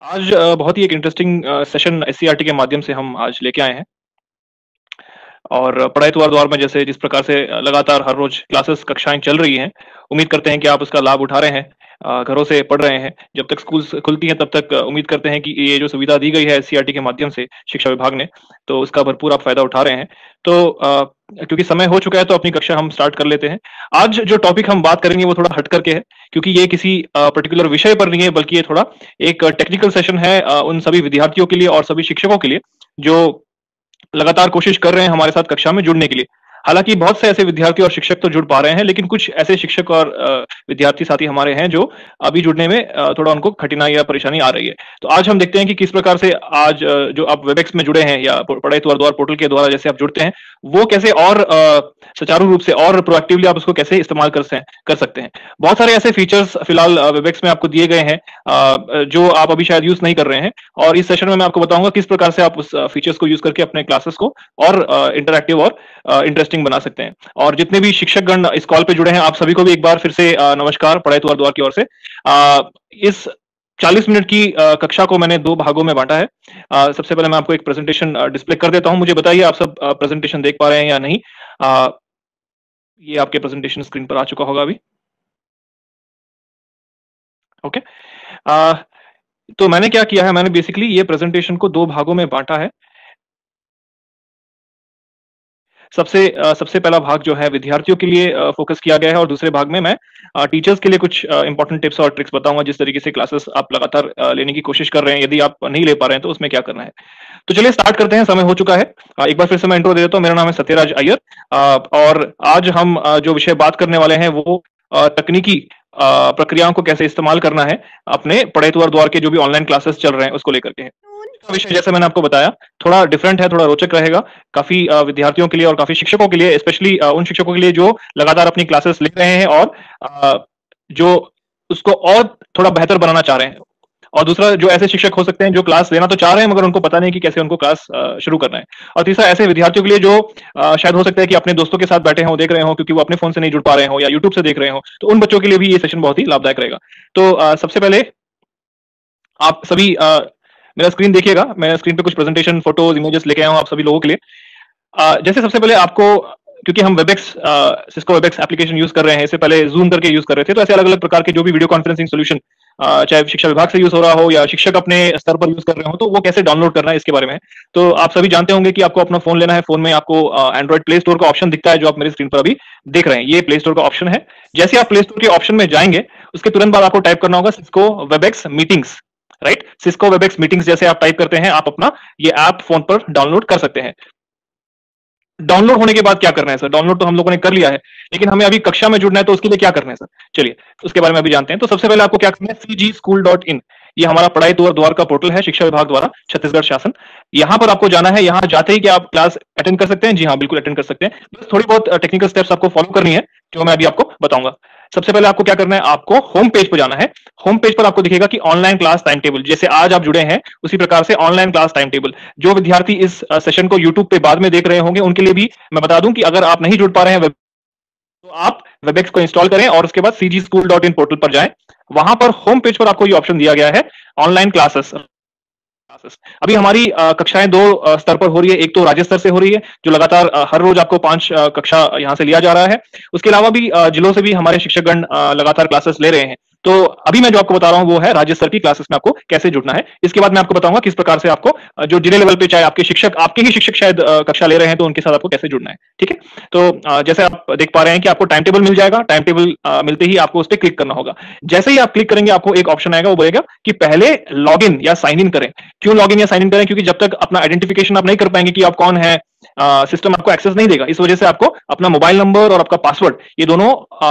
आज बहुत ही एक इंटरेस्टिंग सेशन एससीईआरटी के माध्यम से हम आज लेके आए हैं। और पढ़ाई तो हर दौर में जैसे जिस प्रकार से लगातार हर रोज क्लासेस कक्षाएं चल रही हैं, उम्मीद करते हैं कि आप उसका लाभ उठा रहे हैं, घरों से पढ़ रहे हैं। जब तक स्कूल खुलती हैं तब तक उम्मीद करते हैं कि ये जो सुविधा दी गई है एससीईआरटी के माध्यम से शिक्षा विभाग ने, तो उसका भरपूर आप फायदा उठा रहे हैं। तो क्योंकि समय हो चुका है तो अपनी कक्षा हम स्टार्ट कर लेते हैं। आज जो टॉपिक हम बात करेंगे वो थोड़ा हट करके है, क्योंकि ये किसी पर्टिकुलर विषय पर नहीं है, बल्कि ये थोड़ा एक टेक्निकल सेशन है उन सभी विद्यार्थियों के लिए और सभी शिक्षकों के लिए जो लगातार कोशिश कर रहे हैं हमारे साथ कक्षा में जुड़ने के लिए। हालाँकि बहुत से ऐसे विद्यार्थी और शिक्षक तो जुड़ पा रहे हैं, लेकिन कुछ ऐसे शिक्षक और विद्यार्थी साथी हमारे हैं जो अभी जुड़ने में थोड़ा उनको कठिनाई या परेशानी आ रही है। तो आज हम देखते हैं कि किस प्रकार से आज जो आप वेबएक्स में जुड़े हैं या पढ़ाई तो हर द्वार पोर्टल के द्वारा जैसे आप जुड़ते हैं, वो कैसे और सुचारू रूप से और प्रोएक्टिवली आप उसको कैसे इस्तेमाल कर सकते हैं। बहुत सारे ऐसे फीचर्स फिलहाल वेबएक्स में आपको दिए गए हैं जो आप अभी शायद यूज़ नहीं कर रहे हैं, और इस सेशन में मैं आपको बताऊँगा किस प्रकार से आप उस फीचर्स को यूज़ करके अपने क्लासेस को और इंटरैक्टिव और इंटरेस्टिंग बना सकते हैं। और जितने भी शिक्षकगण इस कॉल पे जुड़े हैं, आप सभी को भी एक बार फिर से नमस्कार पढ़ाई तो हर द्वार की ओर से। इस 40 मिनट की कक्षा को मैंने 2 भागों में बाँटा है। सबसे पहले मैं आपको एक प्रेज़ेंटेशन डिस्प्ले कर देता हूँ। मुझे बताइए आप सब प्रेज़ेंटेशन देख पा रहे हैं या नहीं? अ, ये आपके प्रेज़ेंटेशन स्क्रीन पर आ चुका होगा अभी। ओके। अ, तो मैंने क्या किया है, मैंने बेसिकली ये प्रेज़ेंटेशन को 2 भागों में बाँटा है। सबसे पहला भाग जो है विद्यार्थियों के लिए फ़ोकस किया गया है, और दूसरे भाग में मैं टीचर्स के लिए कुछ इम्पोर्टेंट टिप्स और ट्रिक्स बताऊँगा, जिस तरीके से क्लासेस आप लगातार लेने की कोशिश कर रहे हैं। यदि आप नहीं ले पा रहे हैं तो उसमें क्या करना है। तो चलिए स्टार्ट करते हैं, समय हो चुका है। एक बार फिर से मैं इंट्रो दे देता हूँ। मेरा नाम है सत्यराज अय्यर, और आज हम जो विषय बात करने वाले हैं वो तकनीकी प्रक्रियाओं को कैसे इस्तेमाल करना है अपने पढ़ाई तो हर द्वार के जो भी ऑनलाइन क्लासेस चल रहे हैं उसको लेकर के है। का विषय जैसे मैंने आपको बताया थोड़ा डिफरेंट है, थोड़ा रोचक रहेगा। काफ़ी विद्यार्थियों के लिए और काफ़ी शिक्षकों के लिए, स्पेशली उन शिक्षकों के लिए जो लगातार अपनी क्लासेस ले रहे हैं और जो उसको और थोड़ा बेहतर बनाना चाह रहे हैं। और दूसरा, जो ऐसे शिक्षक हो सकते हैं जो क्लास लेना तो चाह रहे हैं मगर उनको पता नहीं कि कैसे उनको क्लास शुरू करना है। और तीसरा, ऐसे विद्यार्थियों के लिए जो शायद हो सकता है कि अपने दोस्तों के साथ बैठे हों, देख रहे हों, क्योंकि वो अपने फ़ोन से नहीं जुड़ पा रहे हों या यूट्यूब से देख रहे हों, तो उन बच्चों के लिए भी ये सेशन बहुत ही लाभदायक रहेगा। तो सबसे पहले आप सभी मेरा स्क्रीन देखिएगा। मैं स्क्रीन पे कुछ प्रेजेंटेशन, फोटोज, इमेजेस लेके आया हूँ आप सभी लोगों के लिए। जैसे सबसे पहले आपको, क्योंकि हम Webex Cisco Webex application use कर रहे हैं, इससे पहले जूम करके यूज कर रहे थे, तो ऐसे अलग अलग प्रकार के जो भी वीडियो कॉन्फ्रेंसिंग सोल्यूशन चाहे शिक्षा विभाग से यूज हो रहा हो या शिक्षक अपने स्तर पर यूज कर रहे हो, तो वो कैसे डाउनलोड करना है इसके बारे में है। तो आप सभी जानते होंगे कि आपको अपना फोन लेना है। फोन में आपको एंड्रॉइड प्ले स्टोर का ऑप्शन दिखता है, जो आप मेरी स्क्रीन पर अभी देख रहे हैं। ये प्ले स्टोर का ऑप्शन है। जैसे आप प्ले स्टोर के ऑप्शन में जाएंगे, उसके तुरंत बाद आपको टाइप करना होगा Cisco Webex meetings. Right, Cisco Webex meetings जैसे आप टाइप करते हैं, आप अपना ये ऐप फोन पर डाउनलोड कर सकते हैं। डाउनलोड होने के बाद क्या करना है सर? डाउनलोड तो हम लोगों ने कर लिया है, लेकिन हमें अभी कक्षा में जुड़ना है, तो उसके लिए क्या करना है सर? चलिए उसके बारे में अभी जानते हैं। तो सबसे पहले आपको क्या करना है, cgschool.in, ये हमारा पढ़ाई तो द्वार का पोर्टल है, शिक्षा विभाग द्वारा, छत्तीसगढ़ शासन। यहाँ पर आपको जाना है। यहाँ जाते ही क्या आप क्लास अटेंड कर सकते हैं? जी हाँ, बिल्कुल अटेंड कर सकते हैं। बस थोड़ी बहुत टेक्निकल स्टेप्स आपको फॉलो करनी है, जो मैं अभी आपको बताऊंगा। सबसे पहले आपको क्या करना है, आपको होम पेज पर जाना है। होम पेज पर आपको दिखेगा कि ऑनलाइन क्लास टाइम टेबल, जैसे आज आप जुड़े हैं उसी प्रकार से ऑनलाइन क्लास टाइम टेबल। जो विद्यार्थी इस सेशन को यूट्यूब पे बाद में देख रहे होंगे, उनके लिए भी मैं बता दूं कि अगर आप नहीं जुड़ पा रहे हैं तो आप वेबएक्स को इंस्टॉल करें और उसके बाद cgschool.in पोर्टल पर जाएं। वहां पर होम पेज पर आपको ये ऑप्शन दिया गया है, ऑनलाइन क्लासेस। अभी हमारी कक्षाएं 2 स्तर पर हो रही है। एक तो राज्य स्तर से हो रही है, जो लगातार हर रोज आपको 5 कक्षा यहाँ से लिया जा रहा है। उसके अलावा भी जिलों से भी हमारे शिक्षकगण लगातार क्लासेस ले रहे हैं। तो अभी मैं जो आपको बता रहा हूँ वो है राज्य स्तर की क्लासेस में आपको कैसे जुड़ना है। इसके बाद मैं आपको बताऊंगा किस प्रकार से आपको जो जिले लेवल पे, चाहे आपके ही शिक्षक शायद कक्षा ले रहे हैं, तो उनके साथ आपको कैसे जुड़ना है। ठीक है। तो जैसे आप देख पा रहे हैं कि आपको टाइम टेबल मिल जाएगा। टाइम टेबल मिलते ही आपको उस पर क्लिक करना होगा। जैसे ही आप क्लिक करेंगे, आपको एक ऑप्शन आएगा, वो बोलेगा कि पहले लॉग इन या साइन इन करें। क्यों लॉग इन या साइन इन करें? क्योंकि जब तक अपना आइडेंटिफिकेशन आप नहीं कर पाएंगे कि आप कौन है, सिस्टम आपको एक्सेस नहीं देगा। इस वजह से आपको अपना मोबाइल नंबर और आपका पासवर्ड, ये दोनों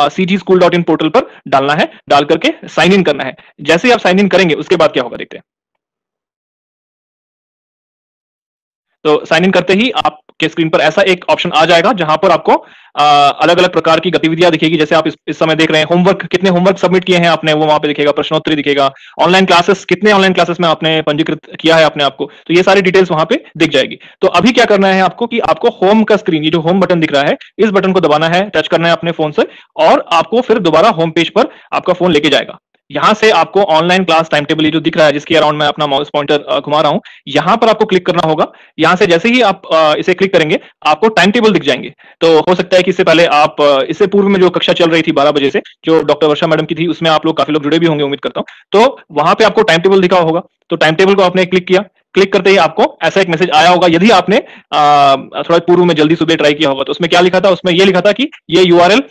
cgschool.in पोर्टल पर डालना है, डाल करके साइन इन करना है। जैसे ही आप साइन इन करेंगे, उसके बाद क्या होगा देखते हैं। तो साइन इन करते ही आपके स्क्रीन पर ऐसा एक ऑप्शन आ जाएगा, जहां पर आपको अलग अलग प्रकार की गतिविधियां दिखेगी। जैसे आप इस समय देख रहे हैं, होमवर्क, कितने होमवर्क सबमिट किए हैं आपने, वो वहां पे दिखेगा। प्रश्नोत्तरी दिखेगा। ऑनलाइन क्लासेस, कितने ऑनलाइन क्लासेस में आपने पंजीकृत किया है अपने आपको, तो ये सारी डिटेल्स वहां पे दिख जाएगी। तो अभी क्या करना है आपको कि आपको होम का स्क्रीन, ये जो होम बटन दिख रहा है, इस बटन को दबाना है, टच करना है अपने फोन से, और आपको फिर दोबारा होम पेज पर आपका फोन लेके जाएगा। यहाँ से आपको ऑनलाइन क्लास टाइम टेबल ये जो दिख रहा है, जिसके अराउंड मैं अपना माउस पॉइंटर घुमा रहा हूँ, यहाँ पर आपको क्लिक करना होगा। यहाँ से जैसे ही आप इसे क्लिक करेंगे, आपको टाइम टेबल दिख जाएंगे। तो हो सकता है कि इससे पहले आप इससे पूर्व में जो कक्षा चल रही थी 12 बजे से, जो डॉक्टर वर्षा मैडम की थी, उसमें आप लोग काफी लोग जुड़े भी होंगे, उम्मीद करता हूँ। तो वहां पे आपको टाइम टेबल दिखा होगा। तो टाइम टेबल को आपने क्लिक किया, क्लिक करते ही आपको ऐसा एक मैसेज आया होगा। यदि आपने थोड़ा पूर्व में जल्दी सुबह ट्राई किया होगा, तो उसमें क्या लिखा था? उसमें यह लिखा था कि ये यूआरएल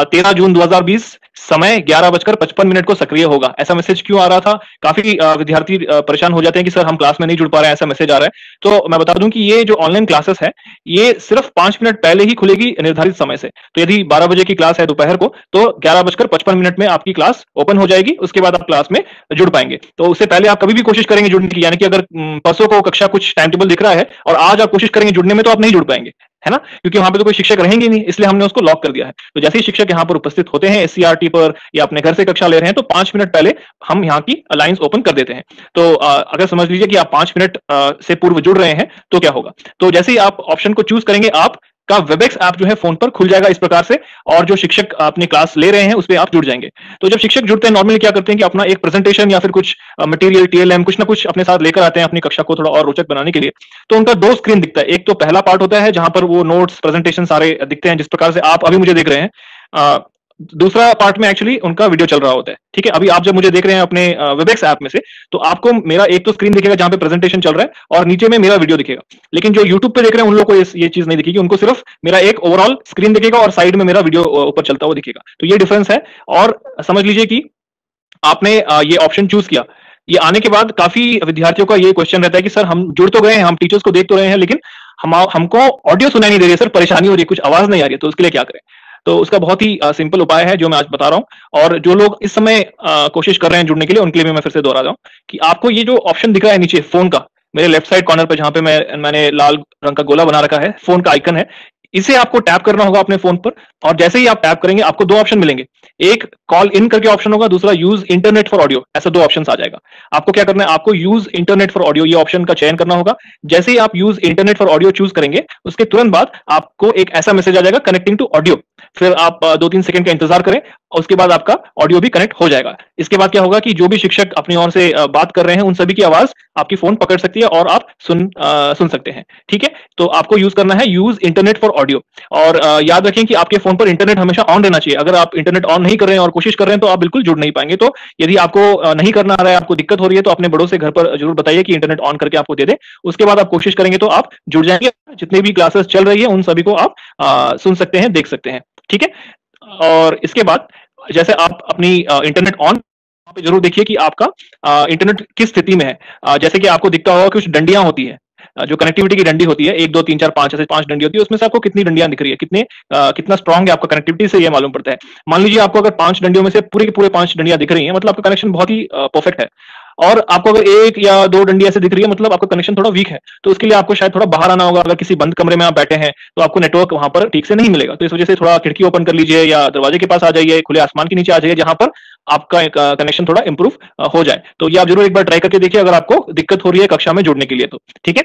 13 जून 2020 समय 11:55 को सक्रिय होगा। ऐसा मैसेज क्यों आ रहा था? काफी विद्यार्थी परेशान हो जाते हैं कि सर हम क्लास में नहीं जुड़ पा रहे हैं, ऐसा मैसेज आ रहा है। तो मैं बता दूं कि ये जो ऑनलाइन क्लासेस है, ये सिर्फ 5 मिनट पहले ही खुलेगी निर्धारित समय से। तो यदि 12 बजे की क्लास है दोपहर को, तो 11:55 में आपकी क्लास ओपन हो जाएगी। उसके बाद आप क्लास में जुड़ पाएंगे। तो उससे पहले आप कभी भी कोशिश करेंगे जुड़ने की, यानी कि अगर परसों को कक्षा कुछ टाइम टेबल दिख रहा है और आज आप कोशिश करेंगे जुड़ने में, तो आप नहीं जुड़ पाएंगे, है ना? क्योंकि वहां पे तो कोई शिक्षक रहेंगे नहीं, इसलिए हमने उसको लॉक कर दिया है। तो जैसे ही शिक्षक यहाँ पर उपस्थित होते हैं एससीईआरटी पर, या अपने घर से कक्षा ले रहे हैं, तो 5 मिनट पहले हम यहाँ की लाइंस ओपन कर देते हैं। तो अगर समझ लीजिए कि आप 5 मिनट से पूर्व जुड़ रहे हैं, तो क्या होगा? तो जैसे ही आप ऑप्शन को चूज करेंगे, आप का वेबएक्स ऐप जो है फोन पर खुल जाएगा इस प्रकार से, और जो शिक्षक अपनी क्लास ले रहे हैं उस पर आप जुड़ जाएंगे। तो जब शिक्षक जुड़ते हैं, नॉर्मली क्या करते हैं कि अपना एक प्रेजेंटेशन या फिर कुछ मटेरियल, टीएलएम, कुछ ना कुछ अपने साथ लेकर आते हैं अपनी कक्षा को थोड़ा और रोचक बनाने के लिए। तो उनका दो स्क्रीन दिखता है। एक तो पहला पार्ट होता है जहां पर वो नोट्स, प्रेजेंटेशन सारे दिखते हैं, जिस प्रकार से आप अभी मुझे देख रहे हैं। दूसरा पार्ट में एक्चुअली उनका वीडियो चल रहा होता है। ठीक है, अभी आप जब मुझे देख रहे हैं अपने वेबएक्स ऐप में से, तो आपको मेरा एक तो स्क्रीन दिखेगा जहां पे प्रेजेंटेशन चल रहा है, और नीचे में मेरा वीडियो दिखेगा। लेकिन जो यूट्यूब पे देख रहे हैं उन लोगों को ये चीज नहीं दिखेगी, उनको सिर्फ मेरा एक ओवरऑल स्क्रीन दिखेगा और साइड में मेरा वीडियो ऊपर चलता हुआ दिखेगा। तो ये डिफरेंस है। और समझ लीजिए कि आपने ये ऑप्शन चूज किया, ये आने के बाद काफी विद्यार्थियों का ये क्वेश्चन रहता है कि सर हम जुड़ तो गए हैं, हम टीचर्स को देख तो रहे हैं, लेकिन हमको ऑडियो सुनाई नहीं दे रही है सर, परेशानी हो रही है, कुछ आवाज नहीं आ रही है, तो उसके लिए क्या करें? तो उसका बहुत ही सिंपल उपाय है जो मैं आज बता रहा हूं। और जो लोग इस समय कोशिश कर रहे हैं जुड़ने के लिए, उनके लिए भी मैं फिर से दोहरा रहा हूं कि आपको ये जो ऑप्शन दिख रहा है नीचे फोन का, मेरे लेफ्ट साइड कॉर्नर पे, जहां पे मैंने लाल रंग का गोला बना रखा है, फोन का आइकन है, इसे आपको टैप करना होगा अपने फोन पर। और जैसे ही आप टैप करेंगे, आपको दो ऑप्शन मिलेंगे। एक कॉल इन करके ऑप्शन होगा, दूसरा यूज इंटरनेट फॉर ऑडियो, ऐसा दो ऑप्शन आ जाएगा। आपको क्या करना है? आपको यूज इंटरनेट फॉर ऑडियो ये ऑप्शन का चयन करना होगा। जैसे ही आप use internet for audio choose करेंगे, उसके तुरंत बाद आपको एक ऐसा मैसेज आ जाएगा, कनेक्टिंग टू ऑडियो। फिर आप 2-3 सेकंड का इंतजार करें, और उसके बाद आपका ऑडियो भी कनेक्ट हो जाएगा। इसके बाद क्या होगा कि जो भी शिक्षक अपनी ओर से बात कर रहे हैं, उन सभी की आवाज आपकी फोन पकड़ सकती है और आप सुन सकते हैं। ठीक है, तो आपको यूज करना है यूज इंटरनेट फॉर ऑडियो। और याद रखें कि आपके फोन पर इंटरनेट हमेशा ऑन रहना चाहिए। अगर आप इंटरनेट ऑन नहीं कर रहे हैं और कोशिश कर रहे हैं, तो आप बिल्कुल जुड़ नहीं पाएंगे। तो यदि आपको नहीं करना आ रहा है, आपको दिक्कत हो रही है, तो अपने बड़ों से घर पर जरूर बताइए कि इंटरनेट ऑन करके आपको दे दे। उसके बाद आप कोशिश करेंगे तो आप जुड़ जाएंगे। जितनी भी क्लासेस चल रही है उन सभी को आप सुन सकते हैं, देख सकते हैं। ठीक है, और इसके बाद जैसे आप अपनी इंटरनेट ऑन पे जरूर देखिए कि आपका इंटरनेट किस स्थिति में है। जैसे कि आपको दिखता होगा कुछ डंडियां होती है, जो कनेक्टिविटी की डंडी होती है, 1 2 3 4 5, ऐसे 5 डंडी होती है। उसमें से आपको कितनी डंडियां दिख रही है, कितना स्ट्रांग है आपका कनेक्टिविटी, से ये मालूम पड़ता है। मान लीजिए आपको अगर 5 डंडियों में से पूरे के पूरे 5 डंडियां दिख रही हैं, मतलब आपका कनेक्शन बहुत ही परफेक्ट है। और आपको अगर 1 या 2 डंडी ऐसे दिख रही है, मतलब आपका कनेक्शन थोड़ा वीक है। तो उसके लिए आपको शायद थोड़ा बाहर आना होगा। अगर किसी बंद कमरे में आप बैठे हैं, तो आपको नेटवर्क वहां पर ठीक से नहीं मिलेगा। तो इस वजह से थोड़ा खिड़की ओपन कर लीजिए, या दरवाजे के पास आ जाइए, खुले आसमान के नीचे आ जाइए, जहां पर आपका कनेक्शन थोड़ा इंप्रूव हो जाए। तो ये आप जरूर एक बार ट्राई करके देखिए, अगर आपको दिक्कत हो रही है कक्षा में जुड़ने के लिए तो। ठीक है,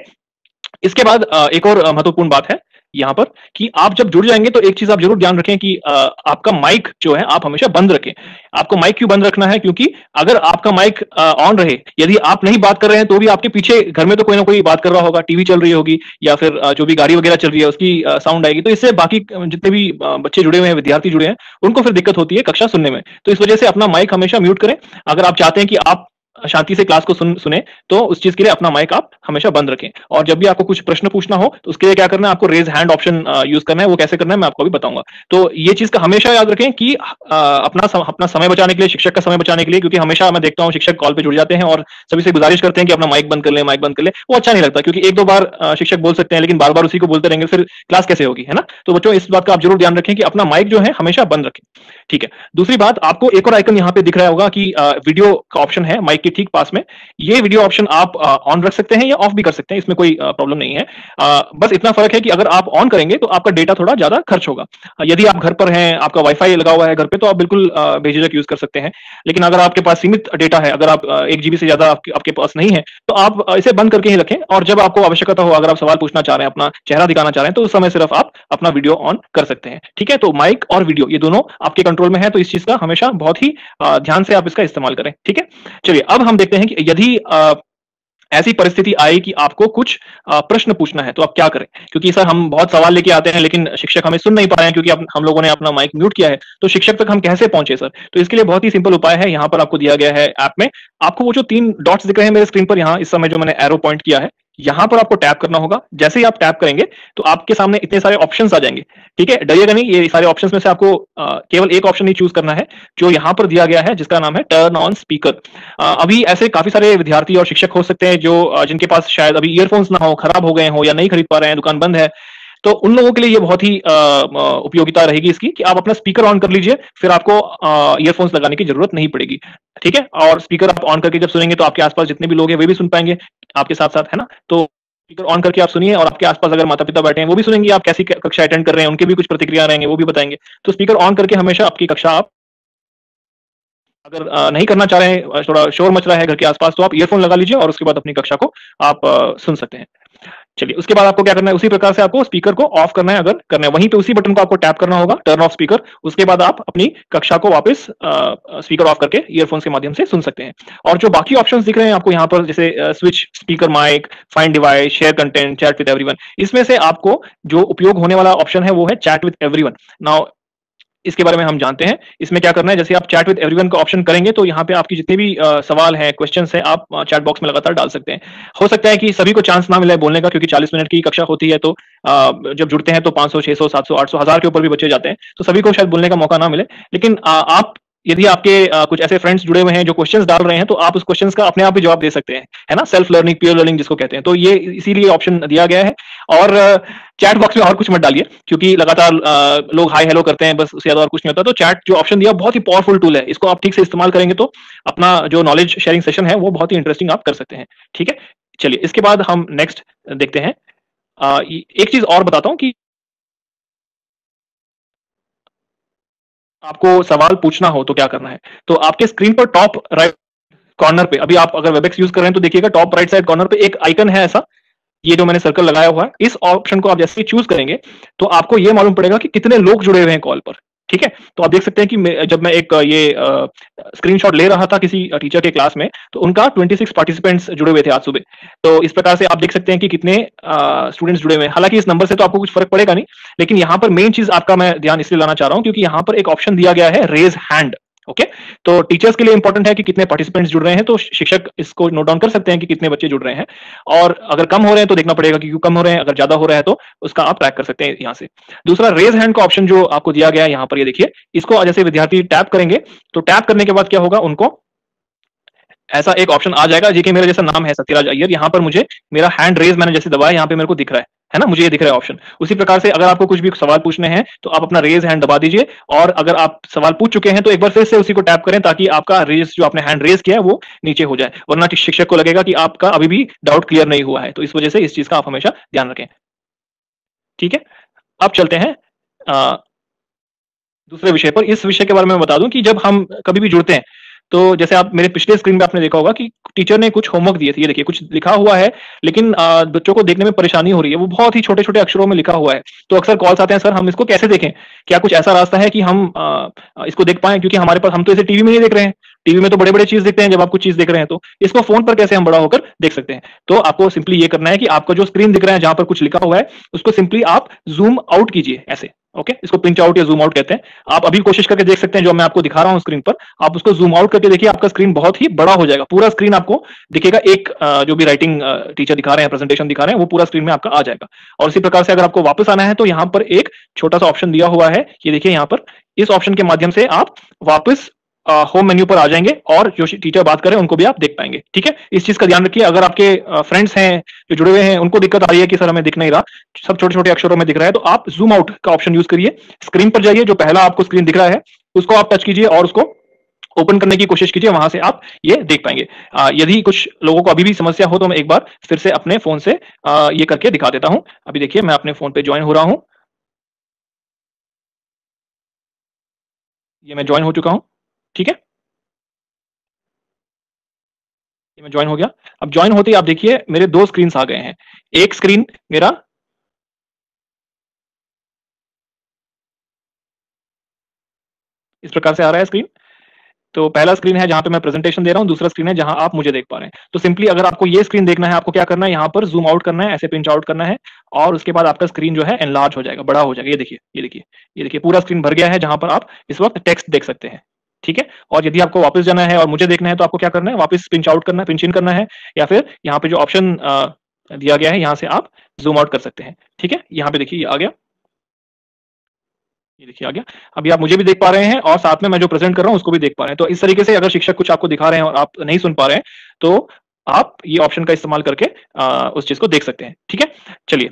इसके बाद एक और महत्वपूर्ण बात है यहां पर कि आप जब जुड़ जाएंगे, तो एक चीज आप जरूर ध्यान रखें कि आपका माइक जो है आप हमेशा बंद रखें। आपको माइक क्यों बंद रखना है? क्योंकि अगर आपका माइक ऑन रहे, यदि आप नहीं बात कर रहे हैं, तो भी आपके पीछे घर में तो कोई ना कोई बात कर रहा होगा, टीवी चल रही होगी, या फिर जो भी गाड़ी वगैरह चल रही है उसकी साउंड आएगी। तो इससे बाकी जितने भी बच्चे जुड़े हुए हैं, विद्यार्थी जुड़े हैं, उनको फिर दिक्कत होती है कक्षा सुनने में। तो इस वजह से अपना माइक हमेशा म्यूट करें। अगर आप चाहते हैं कि आप शांति से क्लास को सुने, तो उस चीज के लिए अपना माइक आप हमेशा बंद रखें। और जब भी आपको कुछ प्रश्न पूछना हो, तो उसके लिए क्या करना है? आपको रेज हैंड ऑप्शन यूज करना है। वो कैसे करना है मैं आपको अभी बताऊंगा। तो ये चीज का हमेशा याद रखें कि अपना समय बचाने के लिए, शिक्षक का समय बचाने के लिए, क्योंकि हमेशा मैं देखता हूँ शिक्षक कॉल पे जुड़ जाते हैं और सभी से गुजारिश करते हैं कि अपना माइक बंद कर ले, माइक बंद कर ले। वो अच्छा नहीं लगता, क्योंकि 1-2 बार शिक्षक बोल सकते हैं, लेकिन बार बार उसी को बोलते रहेंगे, फिर क्लास कैसे होगी, है ना? तो बच्चों, इस बात का आप जरूर ध्यान रखें कि अपना माइक जो है हमेशा बंद रखें। ठीक है, दूसरी बात, आपको एक और आइकन यहाँ पे दिख रहा होगा कि वीडियो का ऑप्शन है माइक के ठीक पास में ये वीडियो ऑप्शन आप ऑन रख सकते हैं या ऑफ भी कर सकते हैं, इसमें कोई प्रॉब्लम नहीं है। बस इतना फर्क है कि अगर आप ऑन करेंगे तो आपका डेटा थोड़ा ज्यादा खर्च होगा। यदि आप घर पर हैं, आपका वाईफाई लगा हुआ है घर पे, तो आप बिल्कुल बेझिझक यूज कर सकते हैं। लेकिन अगर आपके पास सीमित डेटा है, अगर आप 1 GB से ज्यादा आपके पास नहीं है, तो आप इसे बंद करके ही रखें, और जब आपको आवश्यकता हो, अगर आप सवाल पूछना चाह रहे हैं, अपना चेहरा दिखाना चाह रहे हैं, तो उस समय सिर्फ आप अपना वीडियो ऑन कर सकते हैं। ठीक है, तो माइक और वीडियो ये दोनों आपके कंट्रोल में है, तो इस चीज का हमेशा बहुत ही ध्यान से आप इसका इस्तेमाल करें। ठीक है, चलिए अब हम देखते हैं कि यदि ऐसी परिस्थिति आई कि आपको कुछ प्रश्न पूछना है, तो आप क्या करें? क्योंकि सर हम बहुत सवाल लेके आते हैं, लेकिन शिक्षक हमें सुन नहीं पा रहे हैं क्योंकि हम लोगों ने अपना माइक म्यूट किया है, तो शिक्षक तक हम कैसे पहुंचे सर? तो इसके लिए बहुत ही सिंपल उपाय है, यहाँ पर आपको दिया गया है ऐप में। आपको वो जो 3 डॉट्स दिख रहे हैं मेरे स्क्रीन पर, यहाँ इस समय जो मैंने एरो पॉइंट किया है, यहाँ पर आपको टैप करना होगा। जैसे ही आप टैप करेंगे तो आपके सामने इतने सारे ऑप्शंस आ जाएंगे। ठीक है, डरिएगा नहीं, ये सारे ऑप्शंस में से आपको केवल एक ऑप्शन ही चूज करना है जो यहाँ पर दिया गया है, जिसका नाम है टर्न ऑन स्पीकर। अभी ऐसे काफी सारे विद्यार्थी और शिक्षक हो सकते हैं जो जिनके पास शायद अभी ईयरफोन्स ना हो, खराब हो गए हो, या नहीं खरीद पा रहे हैं, दुकान बंद है। तो उन लोगों के लिए ये बहुत ही उपयोगिता रहेगी इसकी, कि आप अपना स्पीकर ऑन कर लीजिए, फिर आपको ईयरफोन्स लगाने की जरूरत नहीं पड़ेगी। ठीक है, और स्पीकर आप ऑन करके जब सुनेंगे तो आपके आसपास जितने भी लोग हैं वे भी सुन पाएंगे आपके साथ साथ, है ना? तो स्पीकर ऑन करके आप सुनिए, और आपके आसपास अगर माता पिता बैठे हैं वो भी सुनेंगे आप कैसी कक्षा अटेंड कर रहे हैं, उनके भी कुछ प्रतिक्रिया रहेंगे, वो भी बताएंगे। तो स्पीकर ऑन करके हमेशा आपकी कक्षा आप, अगर नहीं करना चाह रहे हैं, थोड़ा शोर मच रहा है घर के आसपास, तो आप ईयरफोन लगा लीजिए और उसके बाद अपनी कक्षा को आप सुन सकते हैं। चलिए, उसके बाद आपको क्या करना है, उसी प्रकार से आपको स्पीकर को ऑफ करना है। अगर करना है वहीं पे उसी बटन को आपको टैप करना होगा, टर्न ऑफ स्पीकर। उसके बाद आप अपनी कक्षा को वापस स्पीकर ऑफ करके ईयरफोन्स के माध्यम से सुन सकते हैं। और जो बाकी ऑप्शंस दिख रहे हैं आपको यहाँ पर, जैसे switch speaker mic, find device, share content, chat with everyone, इसमें से आपको जो उपयोग होने वाला ऑप्शन है वो है चैट विद एवरीवन। नाउ इसके बारे में हम जानते हैं। इसमें क्या करना है, जैसे आप चैट विद एवरीवन का ऑप्शन करेंगे तो यहाँ पे आपकी जितने भी सवाल हैं, क्वेश्चंस हैं, आप चैट बॉक्स में लगातार डाल सकते हैं। हो सकता है कि सभी को चांस ना मिले बोलने का, क्योंकि 40 मिनट की कक्षा होती है, तो जब जुड़ते हैं तो 500, 600, 700, 800, 1000 के ऊपर भी बच्चे जाते हैं, तो सभी को शायद बोलने का मौका ना मिले। लेकिन आप, यदि आपके कुछ ऐसे फ्रेंड्स जुड़े हुए हैं जो क्वेश्चंस डाल रहे हैं, तो आप उस क्वेश्चंस का अपने आप ही जवाब दे सकते हैं, है ना? सेल्फ लर्निंग, पीयर लर्निंग जिसको कहते हैं। तो ये इसीलिए ऑप्शन दिया गया है। और चैट बॉक्स में और कुछ मत डालिए, क्योंकि लगातार लोग हाई हेलो करते हैं, बस उससे ज्यादा और कुछ नहीं होता। तो चैट जो ऑप्शन दिया बहुत ही पावरफुल टूल है, इसको आप ठीक से इस्तेमाल करेंगे तो अपना जो नॉलेज शेयरिंग सेशन है वो बहुत ही इंटरेस्टिंग आप कर सकते हैं। ठीक है, चलिए इसके बाद हम नेक्स्ट देखते हैं। एक चीज और बताता हूँ कि आपको सवाल पूछना हो तो क्या करना है। तो आपके स्क्रीन पर टॉप राइट कॉर्नर पे, अभी आप अगर वेबएक्स यूज कर रहे हैं तो देखिएगा टॉप राइट साइड कॉर्नर पे एक आइकन है ऐसा, ये जो मैंने सर्कल लगाया हुआ है, इस ऑप्शन को आप जैसे ही चूज करेंगे तो आपको ये मालूम पड़ेगा कि कितने लोग जुड़े हुए हैं कॉल पर। ठीक है, तो आप देख सकते हैं कि जब मैं एक ये स्क्रीनशॉट ले रहा था किसी टीचर के क्लास में, तो उनका 26 पार्टिसिपेंट्स जुड़े हुए थे आज सुबह। तो इस प्रकार से आप देख सकते हैं कि कितने स्टूडेंट्स जुड़े हुए हैं। हालांकि इस नंबर से तो आपको कुछ फर्क पड़ेगा नहीं, लेकिन यहाँ पर मेन चीज आपका मैं ध्यान इसलिए लाना चाह रहा हूँ क्योंकि यहाँ पर एक ऑप्शन दिया गया है रेज हैंड। ओके, तो टीचर्स के लिए इंपॉर्टेंट है कि कितने पार्टिसिपेंट्स जुड़ रहे हैं, तो शिक्षक इसको नोट डाउन कर सकते हैं कि कितने बच्चे जुड़ रहे हैं। और अगर कम हो रहे हैं तो देखना पड़ेगा कि क्यों कम हो रहे हैं, अगर ज्यादा हो रहा है तो उसका आप ट्रैक कर सकते हैं यहाँ से। दूसरा, रेज हैंड का ऑप्शन जो आपको दिया गया है यहाँ पर, ये देखिए, इसको जैसे विद्यार्थी टैप करेंगे तो टैप करने के बाद क्या होगा, उनको ऐसा एक ऑप्शन आ जाएगा। जी कि मेरा जैसा नाम है सत्यराज अय्यर, यहाँ पर मुझे मेरा हैंड रेज मैंने जैसे दबाया, यहाँ पे मेरे को दिख रहा है ना, मुझे ये दिख रहा है ऑप्शन। उसी प्रकार से अगर आपको कुछ भी सवाल पूछने हैं तो आप अपना रेज हैंड दबा दीजिए, और अगर आप सवाल पूछ चुके हैं तो एक बार फिर से उसी को टैप करें, ताकि आपका रेज जो आपने हैंड रेज किया है वो नीचे हो जाए, वरना शिक्षक को लगेगा कि आपका अभी भी डाउट क्लियर नहीं हुआ है। तो इस वजह से इस चीज का आप हमेशा ध्यान रखें। ठीक है, अब चलते हैं दूसरे विषय पर। इस विषय के बारे में बता दूं कि जब हम कभी भी जुड़ते हैं, तो जैसे आप मेरे पिछले स्क्रीन पे आपने देखा होगा कि टीचर ने कुछ होमवर्क दिए थे। ये देखिए, कुछ लिखा हुआ है, लेकिन बच्चों को देखने में परेशानी हो रही है, वो बहुत ही छोटे छोटे अक्षरों में लिखा हुआ है। तो अक्सर कॉल्स आते हैं, सर हम इसको कैसे देखें, क्या कुछ ऐसा रास्ता है कि हम इसको देख पाए, क्योंकि हमारे पास, हम तो इसे टीवी में नहीं देख रहे हैं, टीवी में तो बड़े बड़े चीज देखते हैं, जब आप कुछ चीज देख रहे हैं तो इसको फोन पर कैसे हम बड़ा होकर देख सकते हैं। तो आपको सिंपली ये करना है कि आपका जो स्क्रीन दिख रहा है जहां पर कुछ लिखा हुआ है, उसको सिंपली आप जूम आउट कीजिए ऐसे। ओके, इसको पिंच आउट या जूम आउट कहते हैं। आप अभी कोशिश करके देख सकते हैं, जो मैं आपको दिखा रहा हूं स्क्रीन पर, आप उसको जूम आउट करके देखिए, आपका स्क्रीन बहुत ही बड़ा हो जाएगा, पूरा स्क्रीन आपको दिखेगा। एक जो भी राइटिंग टीचर दिखा रहे हैं, प्रेजेंटेशन दिखा रहे हैं, वो पूरा स्क्रीन में आपका आ जाएगा। और इसी प्रकार से अगर आपको वापस आना है तो यहाँ पर एक छोटा सा ऑप्शन दिया हुआ है, ये देखिए यहाँ पर, इस ऑप्शन के माध्यम से आप वापस होम मेन्यू पर आ जाएंगे और जो टीचर बात करें उनको भी आप देख पाएंगे। ठीक है, इस चीज का ध्यान रखिए। अगर आपके फ्रेंड्स हैं जो जुड़े हुए हैं, उनको दिक्कत आ रही है कि सर हमें दिख नहीं रहा, सब छोटे छोटे अक्षरों में दिख रहा है, तो आप जूम आउट का ऑप्शन यूज करिए। स्क्रीन पर जाइए, जो पहला आपको स्क्रीन दिख रहा है उसको आप टच कीजिए और उसको ओपन करने की कोशिश कीजिए, वहां से आप ये देख पाएंगे। यदि कुछ लोगों को अभी भी समस्या हो तो मैं एक बार फिर से अपने फोन से ये करके दिखा देता हूं। अभी देखिए मैं अपने फोन पे ज्वाइन हो रहा हूं, ये मैं ज्वाइन हो चुका हूं। ठीक है, ये मैं ज्वाइन हो गया। अब ज्वाइन होते ही आप देखिए मेरे दो स्क्रीन आ गए हैं। एक स्क्रीन मेरा इस प्रकार से आ रहा है स्क्रीन। तो पहला स्क्रीन है जहां पे मैं प्रेजेंटेशन दे रहा हूं, दूसरा स्क्रीन है जहां आप मुझे देख पा रहे हैं। तो सिंपली अगर आपको ये स्क्रीन देखना है, आपको क्या करना है, यहाँ पर जूम आउट करना है, ऐसे पिंच आउट करना है, और उसके बाद आपका स्क्रीन जो है एनलार्ज हो जाएगा, बड़ा हो जाएगा। ये देखिए, ये देखिए, ये देखिए, पूरा स्क्रीन भर गया है जहां पर आप इस वक्त टेक्स्ट देख सकते हैं। ठीक है, और यदि आपको वापस जाना है और मुझे देखना है तो आपको क्या करना है, वापस पिंच आउट करना है, पिंच इन करना है, या फिर यहाँ पे जो ऑप्शन दिया गया है यहाँ से आप जूम आउट कर सकते हैं। ठीक है, यहाँ पे देखिए ये आ गया, ये देखिए आ गया। अभी आप मुझे भी देख पा रहे हैं और साथ में मैं जो प्रेजेंट कर रहा हूं उसको भी देख पा रहे हैं। तो इस तरीके से अगर शिक्षक कुछ आपको दिखा रहे हैं और आप नहीं सुन पा रहे हैं तो आप ये ऑप्शन का इस्तेमाल करके उस चीज को देख सकते हैं। ठीक है, चलिए।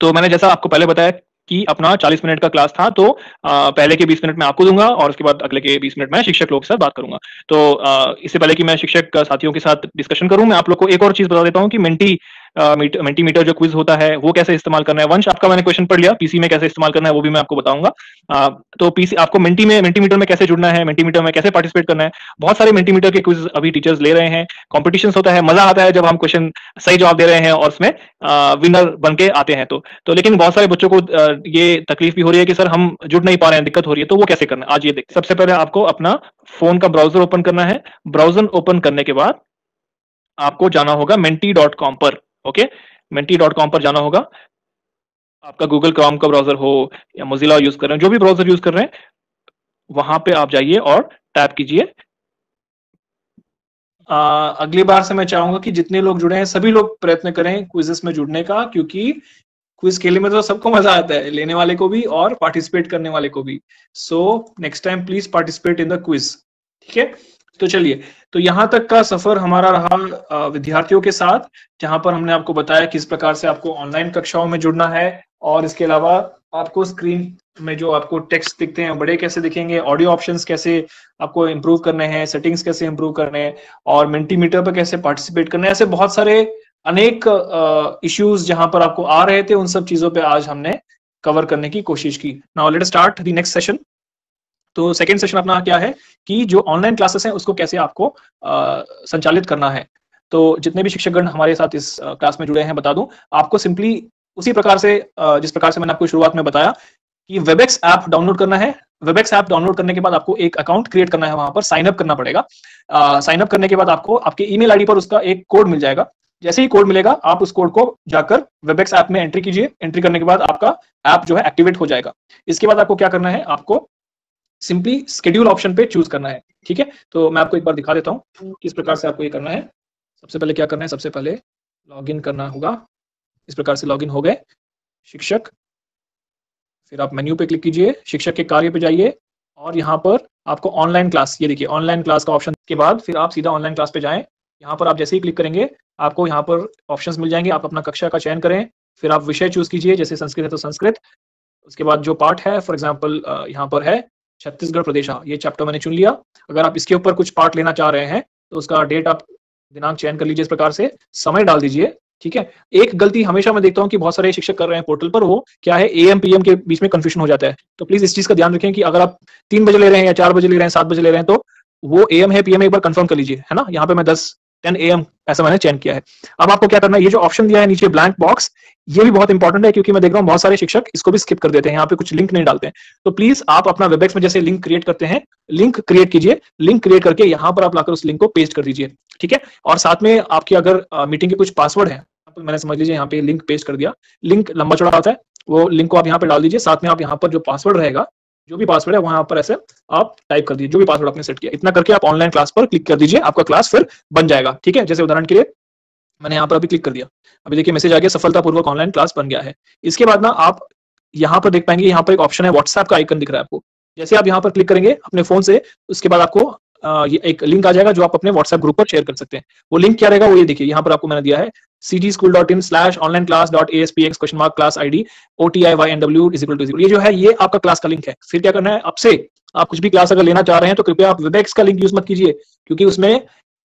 तो मैंने जैसा आपको पहले बताया कि अपना 40 मिनट का क्लास था, तो पहले के 20 मिनट मैं आपको दूंगा और उसके बाद अगले के 20 मिनट मैं शिक्षक लोगों के साथ बात करूंगा। तो इससे पहले कि मैं शिक्षक साथियों के साथ डिस्कशन करूं, मैं आप लोग को एक और चीज बता देता हूं कि मेंटीमीटर जो क्विज होता है वो कैसे इस्तेमाल करना है। वंश आपका मैंने क्वेश्चन पढ़ लिया, पीसी में कैसे इस्तेमाल करना है वो भी मैं आपको बताऊंगा। तो पीसी आपको मेंटीमीटर में कैसे जुड़ना है, मेंटीमीटर में कैसे पार्टिसिपेट करना है। बहुत सारे मेंटीमीटर के क्विज अभी टीचर्स ले रहे हैं, कॉम्पिटिशन होता है, मजा आता है जब हम क्वेश्चन सही जवाब दे रहे हैं और उसमें विनर बन के आते हैं। तो लेकिन बहुत सारे बच्चों को ये तकलीफ भी हो रही है कि सर हम जुड़ नहीं पा रहे हैं, दिक्कत हो रही है। तो वो कैसे करना है आज ये देखते हैं। सबसे पहले आपको अपना फोन का ब्राउजर ओपन करना है। ब्राउजर ओपन करने के बाद आपको जाना होगा menti.com पर। ओके, menti.com पर जाना होगा। आपका गूगल क्रोम का ब्राउजर हो या मोजिला यूज कर रहे हैं, जो भी ब्राउजर यूज कर रहे हैं, वहां पे आप जाइए और टैप कीजिए। अगली बार से मैं चाहूंगा कि जितने लोग जुड़े हैं सभी लोग प्रयत्न करें क्विजेस में जुड़ने का, क्योंकि क्विज खेलने में तो सबको मजा आता है, लेने वाले को भी और पार्टिसिपेट करने वाले को भी। So next time please participate in the quiz. ठीक है, तो चलिए। तो यहाँ तक का सफर हमारा रहा विद्यार्थियों के साथ, जहां पर हमने आपको बताया किस प्रकार से आपको ऑनलाइन कक्षाओं में जुड़ना है, और इसके अलावा आपको स्क्रीन में जो आपको टेक्स्ट दिखते हैं बड़े कैसे दिखेंगे, ऑडियो ऑप्शंस कैसे आपको इंप्रूव करने हैं, सेटिंग्स कैसे इंप्रूव करने हैं, और मेंटीमीटर पर कैसे पार्टिसिपेट करना है। ऐसे बहुत सारे अनेक इश्यूज जहां पर आपको आ रहे थे, उन सब चीजों पे आज हमने कवर करने की कोशिश की। Now let start the next session. तो सेकेंड सेशन अपना क्या है कि जो ऑनलाइन क्लासेस हैं उसको कैसे आपको संचालित करना है। तो जितने भी शिक्षकगण हमारे साथ इस क्लास में जुड़े हैं, बता दूं आपको सिंपली उसी प्रकार से जिस प्रकार से मैंने आपको शुरुआत में बताया कि वेबएक्स ऐप डाउनलोड करना है। वेबएक्स ऐप डाउनलोड करने के बाद आपको एक अकाउंट क्रिएट करना है, वहां पर साइन अप करना पड़ेगा। साइन अप करने के बाद आपको आपके ईमेल आईडी पर उसका एक कोड मिल जाएगा। जैसे ही कोड मिलेगा आप उस कोड को जाकर वेबएक्स ऐप में एंट्री कीजिए। एंट्री करने के बाद आपका ऐप जो है एक्टिवेट हो जाएगा। इसके बाद आपको क्या करना है, आपको सिंपली स्केड्यूल ऑप्शन पे चूज करना है। ठीक है, तो मैं आपको एक बार दिखा देता हूँ किस प्रकार से आपको ये करना है। सबसे पहले क्या करना है, सबसे पहले लॉगिन करना होगा। इस प्रकार से लॉगिन हो गए शिक्षक, फिर आप मेन्यू पे क्लिक कीजिए, शिक्षक के कार्य पे जाइए, और यहाँ पर आपको ऑनलाइन क्लास, ये देखिए ऑनलाइन क्लास का ऑप्शन के बाद फिर आप सीधा ऑनलाइन क्लास पे जाएं। यहाँ पर आप जैसे ही क्लिक करेंगे आपको यहाँ पर ऑप्शंस मिल जाएंगे। आप अपना कक्षा का चयन करें, फिर आप विषय चूज कीजिए, जैसे संस्कृत है तो संस्कृत। उसके बाद जो पार्ट है, फॉर एग्जाम्पल यहाँ पर है छत्तीसगढ़ प्रदेश, ये चैप्टर मैंने चुन लिया। अगर आप इसके ऊपर कुछ पार्ट लेना चाह रहे हैं तो उसका डेट आप दिनांक चयन कर लीजिए, इस प्रकार से समय डाल दीजिए। ठीक है, एक गलती हमेशा मैं देखता हूँ कि बहुत सारे शिक्षक कर रहे हैं पोर्टल पर, वो क्या है एएम पीएम के बीच में कंफ्यूजन हो जाता है। तो प्लीज इस चीज का ध्यान रखें कि अगर आप 3 बजे ले रहे हैं या 4 बजे ले रहे हैं, 7 बजे ले रहे हैं, तो वो एएम है पीएम एक बार कंफर्म कर लीजिए, है ना। यहाँ पे मैं 10 AM ऐसा मैंने चयन किया है। अब आपको क्या करना है, ये जो ऑप्शन दिया है नीचे ब्लैंक बॉक्स, ये भी बहुत इंपॉर्टेंट है, क्योंकि मैं देख रहा हूँ बहुत सारे शिक्षक इसको भी स्किप कर देते हैं, यहाँ पे कुछ लिंक नहीं डालते हैं। तो प्लीज आप अपना वेबएक्स में जैसे लिंक क्रिएट करते हैं, लिंक क्रिएट कीजिए। लिंक क्रिएट करके यहाँ पर आप लाकर उस लिंक को पेस्ट कर दीजिए। ठीक है, और साथ में आपकी अगर मीटिंग के कुछ पासवर्ड है, मैंने समझ लीजिए यहाँ पे लिंक पेस्ट कर दिया। लिंक लंबा चौड़ा होता है, वो लिंक को आप यहाँ पे डाल दीजिए। साथ में आप यहाँ पर जो पासवर्ड रहेगा, जो भी पासवर्ड है वहां पर ऐसे आप टाइप कर दीजिए, जो भी पासवर्ड आपने सेट किया। इतना करके आप ऑनलाइन क्लास पर क्लिक कर दीजिए, आपका क्लास फिर बन जाएगा। ठीक है, जैसे उदाहरण के लिए मैंने यहाँ पर अभी क्लिक कर दिया, अभी देखिए मैसेज आ गया, सफलतापूर्वक ऑनलाइन क्लास बन गया है। इसके बाद ना आप यहाँ पर देख पाएंगे, यहाँ पर एक ऑप्शन है व्हाट्सएप का आइकन दिख रहा है आपको। जैसे आप यहाँ पर क्लिक करेंगे अपने फोन से, उसके बाद आपको ये एक लिंक आ जाएगा जो आप अपने व्हाट्सएप ग्रुप पर शेयर कर सकते हैं। वो लिंक क्या रहेगा, वो ये देखिए यहाँ पर आपको मैंने दिया है cgschool.in/onlineclass.aspx?class id OTIYNW = 0। ये जो है ये आपका क्लास का लिंक है। फिर क्या करना है, अब से आप कुछ भी क्लास अगर लेना चाह रहे हैं तो कृपया आप वेबएक्स का लिंक यूज मत कीजिए, क्योंकि उसमें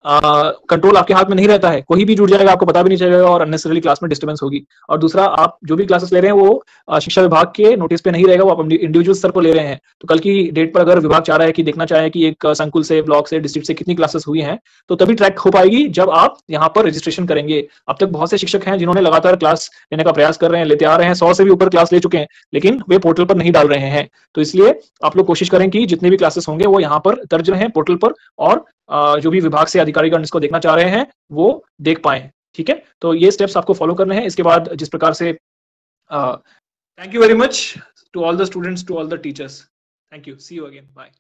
कंट्रोल आपके हाथ में नहीं रहता है, कोई भी जुड़ जाएगा, आपको पता भी नहीं चलेगा और अननेसेसरली क्लास में डिस्टर्बेंस होगी। और दूसरा, आप जो भी क्लासेस ले रहे हैं वो शिक्षा विभाग के नोटिस पे नहीं रहेगा, वो आप इंडिविजुअल स्तर पर ले रहे हैं। तो कल की डेट पर अगर विभाग चाह रहा है कि देखना चाहे कि एक संकुल से, ब्लॉक से, डिस्ट्रिक्ट से कितनी क्लासेस हुई हैं, तो तभी ट्रैक हो पाएगी जब आप यहाँ पर रजिस्ट्रेशन करेंगे। अब तक बहुत से शिक्षक हैं जिन्होंने लगातार क्लास लेने का प्रयास कर रहे हैं, लेते आ रहे हैं, 100 से भी ऊपर क्लास ले चुके हैं, लेकिन वे पोर्टल पर नहीं डाल रहे हैं। तो इसलिए आप लोग कोशिश करें कि जितने भी क्लासेस होंगे वो यहाँ पर दर्ज रहें पोर्टल पर, और जो भी विभाग से अधिकारीगण इसको देखना चाह रहे हैं वो देख पाए। ठीक है, तो ये स्टेप्स आपको फॉलो करने हैं। इसके बाद जिस प्रकार से thank you very much to all the students, to all the teachers, thank you, see you again, bye.